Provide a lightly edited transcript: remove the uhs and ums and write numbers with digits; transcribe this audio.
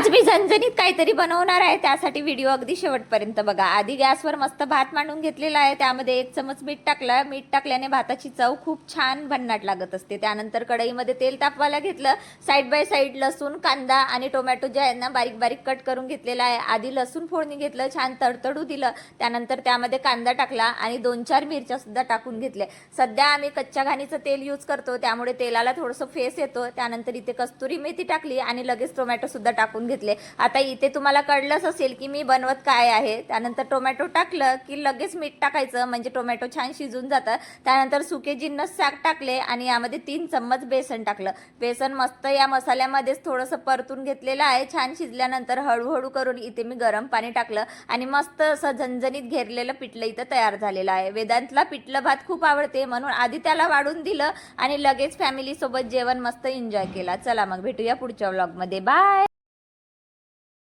आज मी झणझणीत काहीतरी बनवणार आहे, त्यासाठी व्हिडिओ अगदी शेवटपर्यंत बघा। आधी गॅसवर मस्त भात मांडून घेतलेला आहे, त्यामध्ये 1 चमच मीठ टाकलं। मीठ टाकल्याने भाताची चव खूप छान भन्नाट लागत असते। त्यानंतर कढईमध्ये तेल तापवायला घेतलं। साईड बाय साईड लसूण, कांदा आणि टोमॅटो जे आहे ना बारीक बारीक कट करून घेतलेला आहे। आधी लसूण फोडणी घेतलं, छान तडतडू दिलं। त्यानंतर त्यामध्ये कांदा टाकला आणि 2-4 मिरच्या सुद्धा टाकून घेतल्या। सध्या आम्ही कच्च्या घाणीचं तेल यूज करतो, त्यामुळे तेलाला थोडंसं फेस येतो। त्यानंतर इथे कस्तुरी मेथी टाकली आणि लगेच टोमॅटो सुद्धा टाकून घेतले। आता इथे तुम्हाला कळलंच असेल की मी बनवत काय आहे। त्यानंतर टोमॅटो टाकलं की लगेच मीठ टाकायचं, म्हणजे टोमॅटो छान शिजून जातं। त्यानंतर सुके जिन्नस टाकले आणि यामध्ये 3 चम्मच बेसन टाकलं। बेसन मस्त या मसाल्यामध्येच थोडंसं परतून घेतलेलं आहे। छान शिजल्यानंतर हळूहळू करून इथे मी गरम पाणी टाकलं आणि मस्त असं झणझणीत घेरलेलं पिठलं इथं तयार झालेलं आहे। वेदांतला पिठलं भात खूप आवडते, म्हणून आधी त्याला वाढून दिलं आणि लगेच फॅमिली सोबत जेवण मस्त एन्जॉय केला। चला मग भेटूया पुढच्या व्लॉगमध्ये, बाय।